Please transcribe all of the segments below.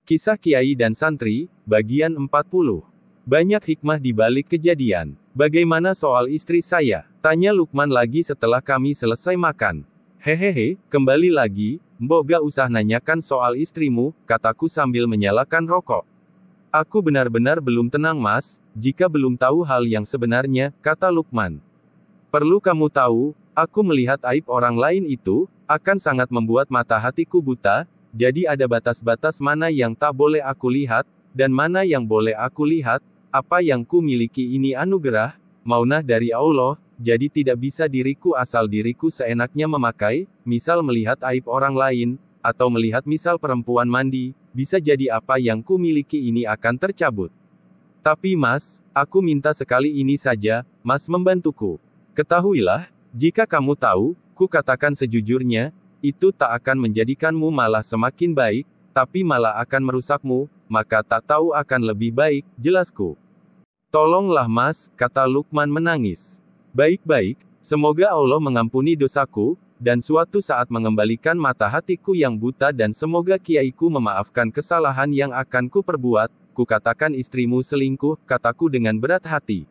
Kisah Kiai dan Santri, bagian 40. Banyak hikmah di balik kejadian. Bagaimana soal istri saya? Tanya Lukman lagi setelah kami selesai makan. Hehehe, kembali lagi, mbok gak usah nanyakan soal istrimu, kataku sambil menyalakan rokok. Aku benar-benar belum tenang mas, jika belum tahu hal yang sebenarnya, kata Lukman. Perlu kamu tahu, aku melihat aib orang lain itu, akan sangat membuat mata hatiku buta. Jadi ada batas-batas mana yang tak boleh aku lihat, dan mana yang boleh aku lihat. Apa yang ku miliki ini anugerah, maunah dari Allah, jadi tidak bisa diriku asal diriku seenaknya memakai, misal melihat aib orang lain, atau melihat misal perempuan mandi, bisa jadi apa yang ku miliki ini akan tercabut. Tapi mas, aku minta sekali ini saja, mas membantuku. Ketahuilah, jika kamu tahu, ku katakan sejujurnya, itu tak akan menjadikanmu malah semakin baik, tapi malah akan merusakmu, maka tak tahu akan lebih baik, jelasku. Tolonglah mas, kata Lukman menangis. Baik-baik, semoga Allah mengampuni dosaku, dan suatu saat mengembalikan mata hatiku yang buta dan semoga kiaiku memaafkan kesalahan yang akan ku perbuat, ku katakan istrimu selingkuh, kataku dengan berat hati.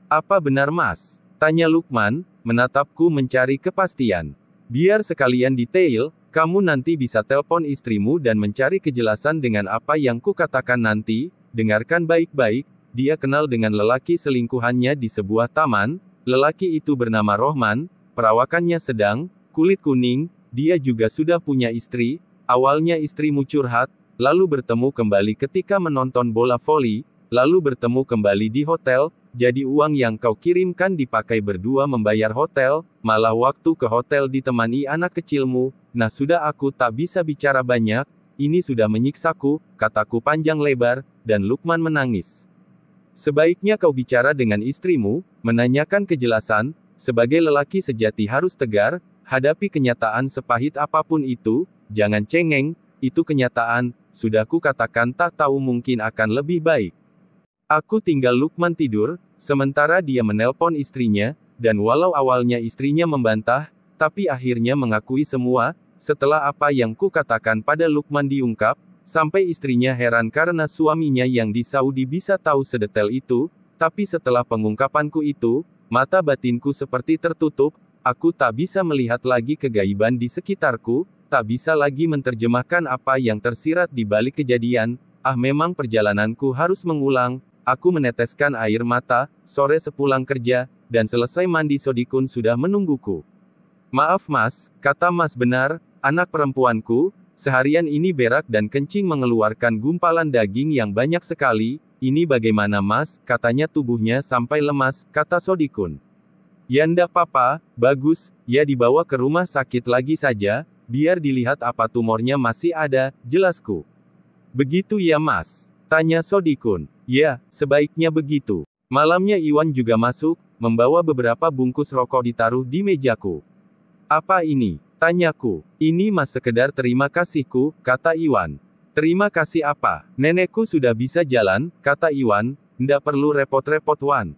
Apa benar mas? Tanya Lukman, menatapku mencari kepastian. Biar sekalian detail, kamu nanti bisa telpon istrimu dan mencari kejelasan dengan apa yang ku katakan nanti, dengarkan baik-baik, dia kenal dengan lelaki selingkuhannya di sebuah taman, lelaki itu bernama Rohman, perawakannya sedang, kulit kuning, dia juga sudah punya istri, awalnya istrimu curhat, lalu bertemu kembali ketika menonton bola voli, lalu bertemu kembali di hotel, jadi uang yang kau kirimkan dipakai berdua membayar hotel, malah waktu ke hotel ditemani anak kecilmu, nah sudah aku tak bisa bicara banyak, ini sudah menyiksaku, kataku panjang lebar, dan Lukman menangis. Sebaiknya kau bicara dengan istrimu, menanyakan kejelasan, sebagai lelaki sejati harus tegar, hadapi kenyataan sepahit apapun itu, jangan cengeng, itu kenyataan, sudah ku katakan tak tahu mungkin akan lebih baik. Aku tinggal Lukman tidur, sementara dia menelpon istrinya, dan walau awalnya istrinya membantah, tapi akhirnya mengakui semua, setelah apa yang ku katakan pada Lukman diungkap, sampai istrinya heran karena suaminya yang di Saudi bisa tahu sedetail itu, tapi setelah pengungkapanku itu, mata batinku seperti tertutup, aku tak bisa melihat lagi kegaiban di sekitarku, tak bisa lagi menerjemahkan apa yang tersirat di balik kejadian, memang perjalananku harus mengulang. Aku meneteskan air mata, sore sepulang kerja, dan selesai mandi Sodikun sudah menungguku. Maaf mas, kata mas benar, anak perempuanku, seharian ini berak dan kencing mengeluarkan gumpalan daging yang banyak sekali, ini bagaimana mas, katanya tubuhnya sampai lemas, kata Sodikun. Ya ndak papa, bagus, ya dibawa ke rumah sakit lagi saja, biar dilihat apa tumornya masih ada, jelasku. Begitu ya mas? Tanya Sodikun. Ya, sebaiknya begitu. Malamnya Iwan juga masuk, membawa beberapa bungkus rokok ditaruh di mejaku. Apa ini? Tanyaku. Ini mas sekedar terima kasihku, kata Iwan. Terima kasih apa? Nenekku sudah bisa jalan, kata Iwan, ndak perlu repot-repot Wan.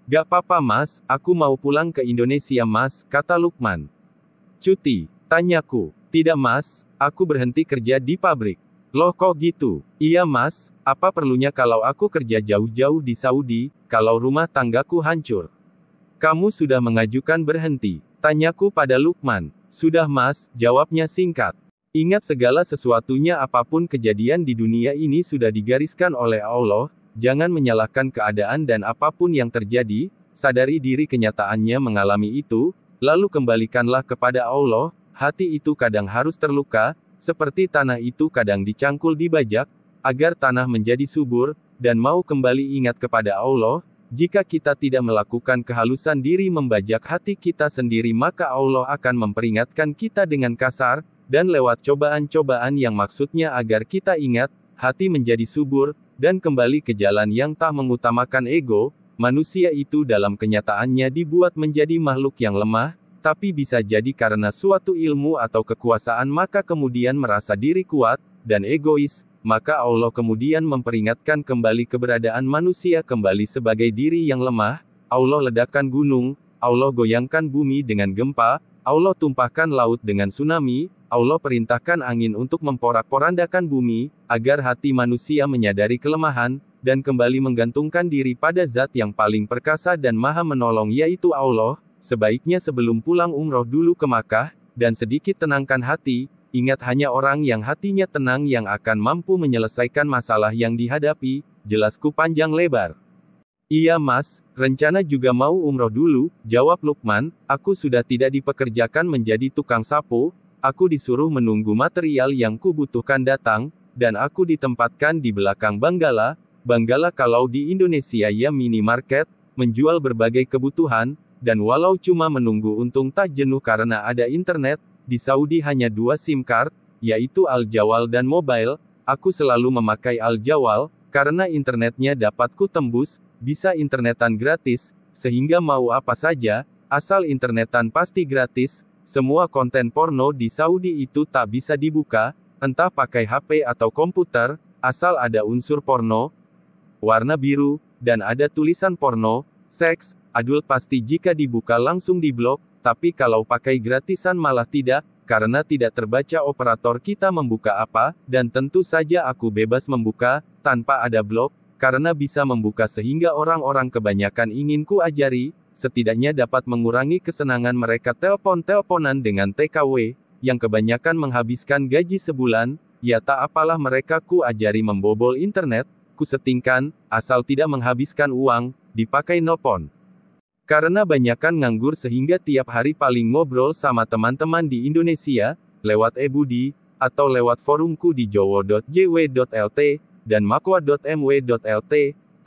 Gak apa-apa mas, aku mau pulang ke Indonesia mas, kata Lukman. Cuti? Tanyaku. Tidak mas, aku berhenti kerja di pabrik. Loh kok gitu? Iya mas, apa perlunya kalau aku kerja jauh-jauh di Saudi, kalau rumah tanggaku hancur? Kamu sudah mengajukan berhenti? Tanyaku pada Lukman. Sudah mas, jawabnya singkat. Ingat segala sesuatunya apapun kejadian di dunia ini sudah digariskan oleh Allah, jangan menyalahkan keadaan dan apapun yang terjadi, sadari diri kenyataannya mengalami itu, lalu kembalikanlah kepada Allah, hati itu kadang harus terluka, seperti tanah itu kadang dicangkul dibajak, agar tanah menjadi subur, dan mau kembali ingat kepada Allah, jika kita tidak melakukan kehalusan diri membajak hati kita sendiri maka Allah akan memperingatkan kita dengan kasar, dan lewat cobaan-cobaan yang maksudnya agar kita ingat, hati menjadi subur, dan kembali ke jalan yang tak mengutamakan ego, manusia itu dalam kenyataannya dibuat menjadi makhluk yang lemah, tapi bisa jadi karena suatu ilmu atau kekuasaan maka kemudian merasa diri kuat, dan egois, maka Allah kemudian memperingatkan kembali keberadaan manusia kembali sebagai diri yang lemah, Allah ledakkan gunung, Allah goyangkan bumi dengan gempa, Allah tumpahkan laut dengan tsunami, Allah perintahkan angin untuk memporak-porandakan bumi, agar hati manusia menyadari kelemahan, dan kembali menggantungkan diri pada zat yang paling perkasa dan maha menolong yaitu Allah. Sebaiknya sebelum pulang umroh dulu ke Makkah, dan sedikit tenangkan hati. Ingat hanya orang yang hatinya tenang yang akan mampu menyelesaikan masalah yang dihadapi. Jelasku panjang lebar. Iya mas, rencana juga mau umroh dulu, jawab Lukman. Aku sudah tidak dipekerjakan menjadi tukang sapu. Aku disuruh menunggu material yang kubutuhkan datang, dan aku ditempatkan di belakang Banggala. Banggala kalau di Indonesia ya minimarket, menjual berbagai kebutuhan, dan walau cuma menunggu untung tak jenuh karena ada internet. Di Saudi hanya 2 SIM card, yaitu Al-Jawal dan Mobile. Aku selalu memakai Al-Jawal, karena internetnya dapat ku tembus, bisa internetan gratis, sehingga mau apa saja, asal internetan pasti gratis. Semua konten porno di Saudi itu tak bisa dibuka, entah pakai HP atau komputer, asal ada unsur porno, warna biru, dan ada tulisan porno, seks, adult pasti jika dibuka langsung diblok, tapi kalau pakai gratisan malah tidak, karena tidak terbaca operator kita membuka apa, dan tentu saja aku bebas membuka, tanpa ada blok, karena bisa membuka sehingga orang-orang kebanyakan ingin ku ajari, setidaknya dapat mengurangi kesenangan mereka telepon-teleponan dengan TKW, yang kebanyakan menghabiskan gaji sebulan, ya tak apalah mereka ku ajari membobol internet, ku setingkan, asal tidak menghabiskan uang, dipakai nelpon. Karena banyakan nganggur sehingga tiap hari paling ngobrol sama teman-teman di Indonesia, lewat e-budi, atau lewat forumku di jowo.jw.lt, dan makwa.mw.lt,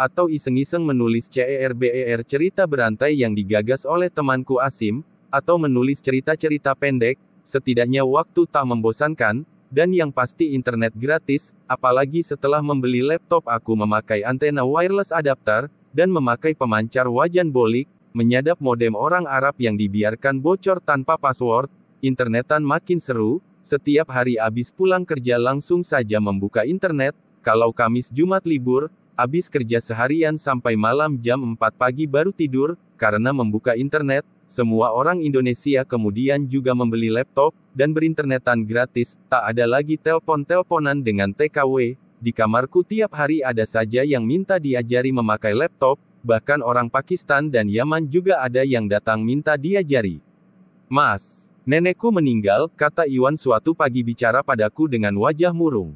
atau iseng-iseng menulis CERBER cerita berantai yang digagas oleh temanku Asim, atau menulis cerita-cerita pendek, setidaknya waktu tak membosankan, dan yang pasti internet gratis, apalagi setelah membeli laptop aku memakai antena wireless adapter, dan memakai pemancar wajan bolik, menyadap modem orang Arab yang dibiarkan bocor tanpa password, internetan makin seru, setiap hari abis pulang kerja langsung saja membuka internet, kalau Kamis Jumat libur, abis kerja seharian sampai malam jam 4 pagi baru tidur, karena membuka internet, semua orang Indonesia kemudian juga membeli laptop, dan berinternetan gratis, tak ada lagi telpon-telponan dengan TKW, di kamarku tiap hari ada saja yang minta diajari memakai laptop, bahkan orang Pakistan dan Yaman juga ada yang datang minta diajari. Mas, nenekku meninggal, kata Iwan suatu pagi bicara padaku dengan wajah murung.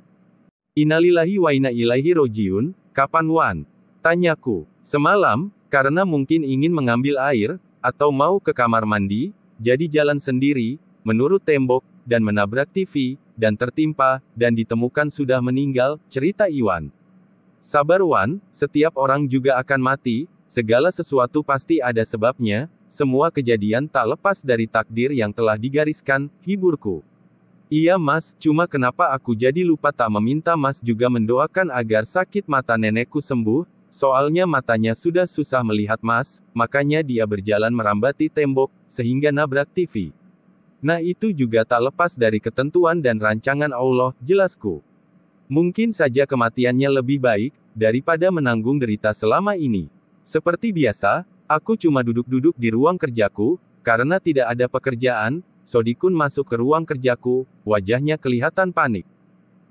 Innalillahi wa inna ilaihi rojiun. Kapan Wan? Tanyaku. Semalam, karena mungkin ingin mengambil air, atau mau ke kamar mandi, jadi jalan sendiri, menurut tembok, dan menabrak TV, dan tertimpa, dan ditemukan sudah meninggal, cerita Iwan. Sabar Wan, setiap orang juga akan mati, segala sesuatu pasti ada sebabnya, semua kejadian tak lepas dari takdir yang telah digariskan, hiburku. Iya mas, cuma kenapa aku jadi lupa tak meminta mas juga mendoakan agar sakit mata nenekku sembuh, soalnya matanya sudah susah melihat mas, makanya dia berjalan merambati tembok, sehingga nabrak TV. Nah itu juga tak lepas dari ketentuan dan rancangan Allah, jelasku. Mungkin saja kematiannya lebih baik, daripada menanggung derita selama ini. Seperti biasa, aku cuma duduk-duduk di ruang kerjaku, karena tidak ada pekerjaan. Sodikun masuk ke ruang kerjaku, wajahnya kelihatan panik.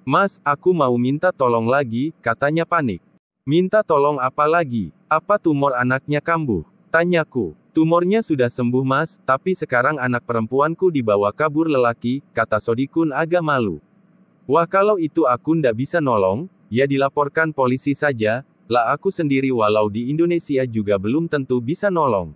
Mas, aku mau minta tolong lagi, katanya panik. Minta tolong apa lagi? Apa tumor anaknya kambuh? Tanyaku. Tumornya sudah sembuh mas, tapi sekarang anak perempuanku dibawa kabur lelaki, kata Sodikun agak malu. Wah kalau itu aku ndak bisa nolong, ya dilaporkan polisi saja, lah aku sendiri walau di Indonesia juga belum tentu bisa nolong.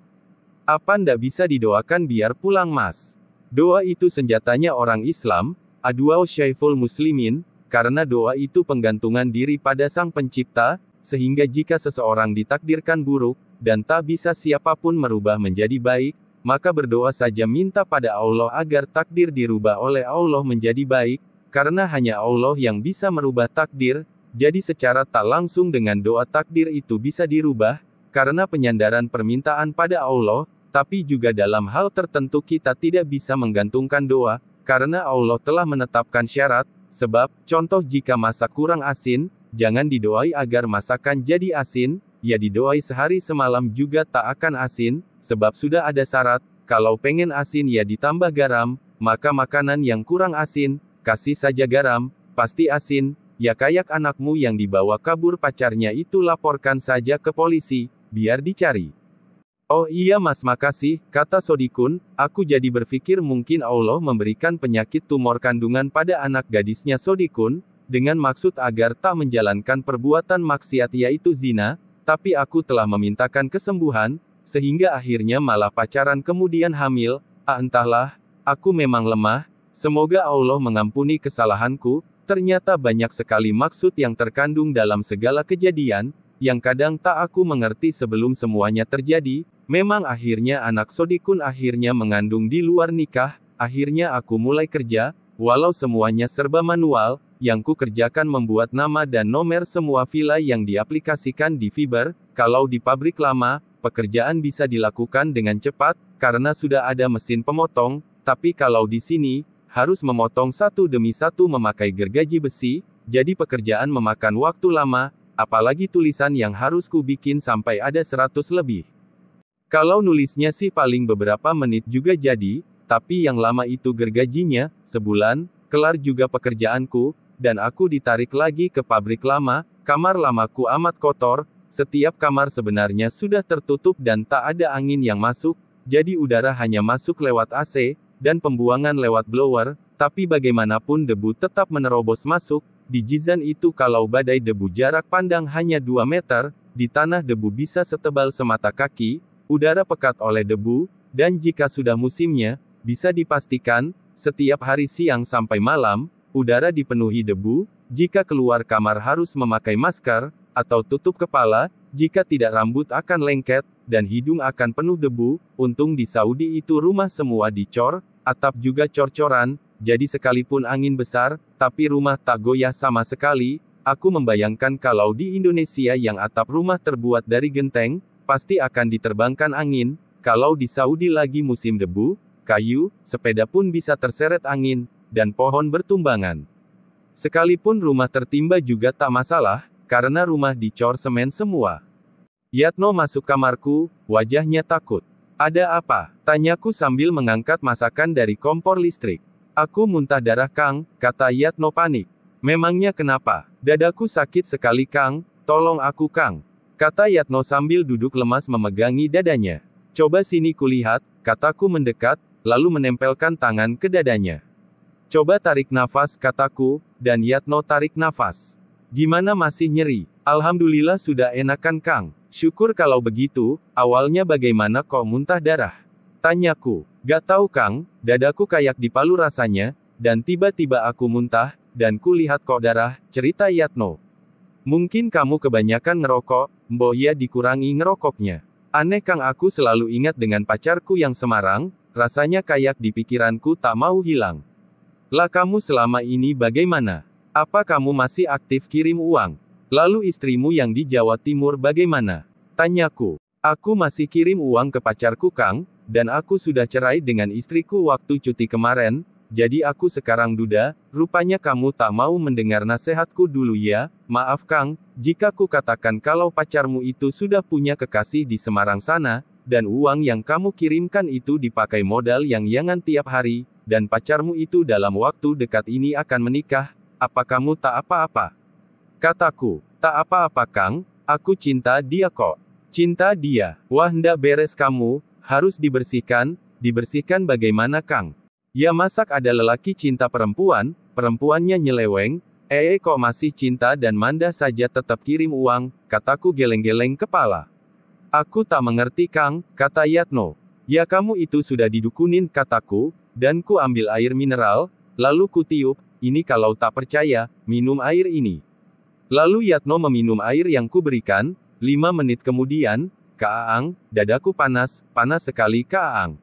Apa ndak bisa didoakan biar pulang mas? Doa itu senjatanya orang Islam, adua syaiful muslimin, karena doa itu penggantungan diri pada Sang Pencipta, sehingga jika seseorang ditakdirkan buruk, dan tak bisa siapapun merubah menjadi baik, maka berdoa saja minta pada Allah agar takdir dirubah oleh Allah menjadi baik, karena hanya Allah yang bisa merubah takdir, jadi secara tak langsung dengan doa takdir itu bisa dirubah, karena penyandaran permintaan pada Allah. Tapi juga dalam hal tertentu kita tidak bisa menggantungkan doa, karena Allah telah menetapkan syarat, sebab, contoh jika masak kurang asin, jangan didoai agar masakan jadi asin, ya didoai sehari semalam juga tak akan asin, sebab sudah ada syarat, kalau pengen asin ya ditambah garam, maka makanan yang kurang asin, kasih saja garam, pasti asin, ya kayak anakmu yang dibawa kabur pacarnya itu laporkan saja ke polisi, biar dicari. Oh iya mas makasih, kata Sodikun, aku jadi berpikir mungkin Allah memberikan penyakit tumor kandungan pada anak gadisnya Sodikun, dengan maksud agar tak menjalankan perbuatan maksiat yaitu zina, tapi aku telah memintakan kesembuhan, sehingga akhirnya malah pacaran kemudian hamil, entahlah, aku memang lemah, semoga Allah mengampuni kesalahanku, ternyata banyak sekali maksud yang terkandung dalam segala kejadian, yang kadang tak aku mengerti sebelum semuanya terjadi, memang akhirnya anak Sodikun akhirnya mengandung di luar nikah, akhirnya aku mulai kerja, walau semuanya serba manual, yang ku kerjakan membuat nama dan nomor semua villa yang diaplikasikan di Fiverr, kalau di pabrik lama, pekerjaan bisa dilakukan dengan cepat, karena sudah ada mesin pemotong, tapi kalau di sini, harus memotong satu demi satu memakai gergaji besi, jadi pekerjaan memakan waktu lama, apalagi tulisan yang harus ku bikin sampai ada 100 lebih. Kalau nulisnya sih paling beberapa menit juga jadi, tapi yang lama itu gergajinya, sebulan, kelar juga pekerjaanku, dan aku ditarik lagi ke pabrik lama, kamar lamaku amat kotor, setiap kamar sebenarnya sudah tertutup dan tak ada angin yang masuk, jadi udara hanya masuk lewat AC, dan pembuangan lewat blower, tapi bagaimanapun debu tetap menerobos masuk, di Jizan itu kalau badai debu jarak pandang hanya 2 meter, di tanah debu bisa setebal semata kaki, udara pekat oleh debu, dan jika sudah musimnya, bisa dipastikan, setiap hari siang sampai malam, udara dipenuhi debu, jika keluar kamar harus memakai masker, atau tutup kepala, jika tidak rambut akan lengket, dan hidung akan penuh debu, untung di Saudi itu rumah semua dicor, atap juga cor-coran, jadi sekalipun angin besar, tapi rumah tak goyah sama sekali, aku membayangkan kalau di Indonesia yang atap rumah terbuat dari genteng, pasti akan diterbangkan angin, kalau di Saudi lagi musim debu, kayu, sepeda pun bisa terseret angin, dan pohon bertumbangan. Sekalipun rumah tertimba juga tak masalah, karena rumah dicor semen semua. Yatno masuk kamarku, wajahnya takut. Ada apa? Tanyaku sambil mengangkat masakan dari kompor listrik. Aku muntah darah Kang, kata Yatno panik. Memangnya kenapa? Dadaku sakit sekali Kang, tolong aku Kang. Kata Yatno sambil duduk lemas memegangi dadanya. Coba sini kulihat, kataku mendekat, lalu menempelkan tangan ke dadanya. Coba tarik nafas, kataku, dan Yatno tarik nafas. Gimana masih nyeri? Alhamdulillah sudah enakan Kang. Syukur kalau begitu, awalnya bagaimana kok muntah darah? Tanyaku. Gak tahu Kang, dadaku kayak dipalu rasanya, dan tiba-tiba aku muntah, dan kulihat kok darah, cerita Yatno. Mungkin kamu kebanyakan ngerokok, mbok ya dikurangi ngerokoknya. Aneh Kang aku selalu ingat dengan pacarku yang Semarang, rasanya kayak di pikiranku tak mau hilang. Lah kamu selama ini bagaimana? Apa kamu masih aktif kirim uang? Lalu istrimu yang di Jawa Timur bagaimana? Tanyaku. Aku masih kirim uang ke pacarku Kang, dan aku sudah cerai dengan istriku waktu cuti kemarin, jadi aku sekarang duda, rupanya kamu tak mau mendengar nasihatku dulu ya, maaf Kang, jika ku katakan kalau pacarmu itu sudah punya kekasih di Semarang sana, dan uang yang kamu kirimkan itu dipakai modal yang yangan tiap hari, dan pacarmu itu dalam waktu dekat ini akan menikah, apa kamu tak apa-apa? Kataku, tak apa-apa Kang, aku cinta dia kok. Cinta dia, wah ndak beres kamu, harus dibersihkan, dibersihkan bagaimana Kang? Ya masak ada lelaki cinta perempuan, perempuannya nyeleweng, kok masih cinta dan manda saja tetap kirim uang, kataku geleng-geleng kepala. Aku tak mengerti Kang, kata Yatno. Ya kamu itu sudah didukunin, kataku, dan ku ambil air mineral, lalu ku tiup, ini kalau tak percaya, minum air ini. Lalu Yatno meminum air yang ku berikan, 5 menit kemudian, Kaang, dadaku panas, panas sekali Kaang.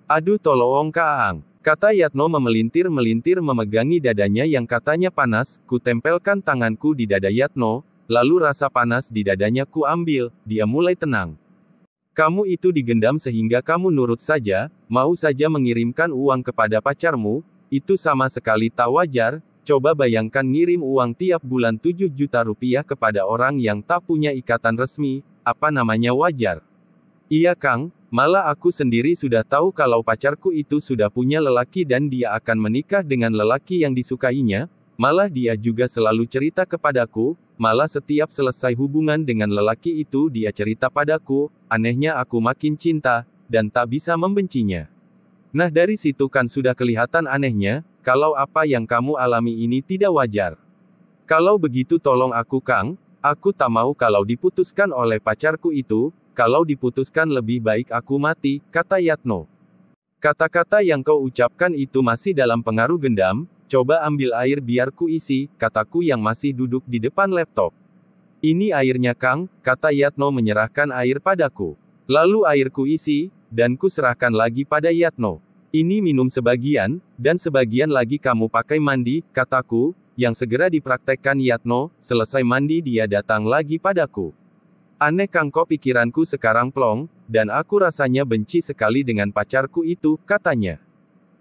Aduh tolong Kaang, kata Yatno memelintir-melintir memegangi dadanya yang katanya panas, ku tempelkan tanganku di dada Yatno, lalu rasa panas di dadanya ku ambil, dia mulai tenang. Kamu itu digendam sehingga kamu nurut saja, mau saja mengirimkan uang kepada pacarmu, itu sama sekali tak wajar, coba bayangkan ngirim uang tiap bulan 7 juta rupiah kepada orang yang tak punya ikatan resmi, apa namanya wajar? Iya Kang, Malah aku sendiri sudah tahu kalau pacarku itu sudah punya lelaki dan dia akan menikah dengan lelaki yang disukainya. Malah dia juga selalu cerita kepadaku, malah setiap selesai hubungan dengan lelaki itu dia cerita padaku, anehnya aku makin cinta, dan tak bisa membencinya. Nah dari situ kan sudah kelihatan anehnya, kalau apa yang kamu alami ini tidak wajar. Kalau begitu tolong aku Kang, aku tak mau kalau diputuskan oleh pacarku itu, kalau diputuskan lebih baik aku mati, kata Yatno. Kata-kata yang kau ucapkan itu masih dalam pengaruh gendam, coba ambil air biar ku isi, kataku yang masih duduk di depan laptop. Ini airnya Kang, kata Yatno menyerahkan air padaku. Lalu air ku isi, dan ku serahkan lagi pada Yatno. Ini minum sebagian, dan sebagian lagi kamu pakai mandi, kataku, yang segera dipraktekkan Yatno. Selesai mandi dia datang lagi padaku. Aneh Kang kok pikiranku sekarang plong, dan aku rasanya benci sekali dengan pacarku itu, katanya.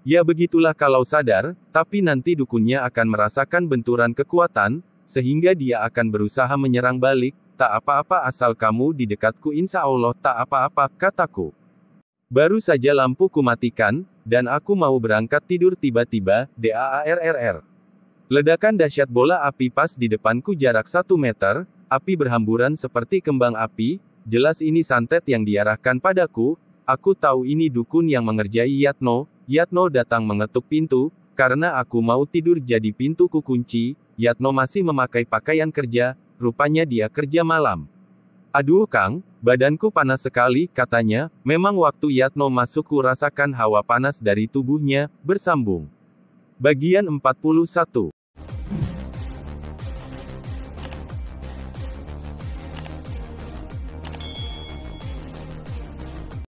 Ya begitulah kalau sadar, tapi nanti dukunnya akan merasakan benturan kekuatan, sehingga dia akan berusaha menyerang balik, tak apa-apa asal kamu di dekatku insya Allah tak apa-apa, kataku. Baru saja lampu kumatikan, dan aku mau berangkat tidur tiba-tiba, DAARRR. Ledakan dahsyat bola api pas di depanku jarak 1 meter, api berhamburan seperti kembang api, jelas ini santet yang diarahkan padaku, aku tahu ini dukun yang mengerjai Yatno. Yatno datang mengetuk pintu, karena aku mau tidur jadi pintu ku kunci. Yatno masih memakai pakaian kerja, rupanya dia kerja malam. Aduh Kang, badanku panas sekali, katanya, memang waktu Yatno masuk ku rasakan hawa panas dari tubuhnya, bersambung. Bagian 41.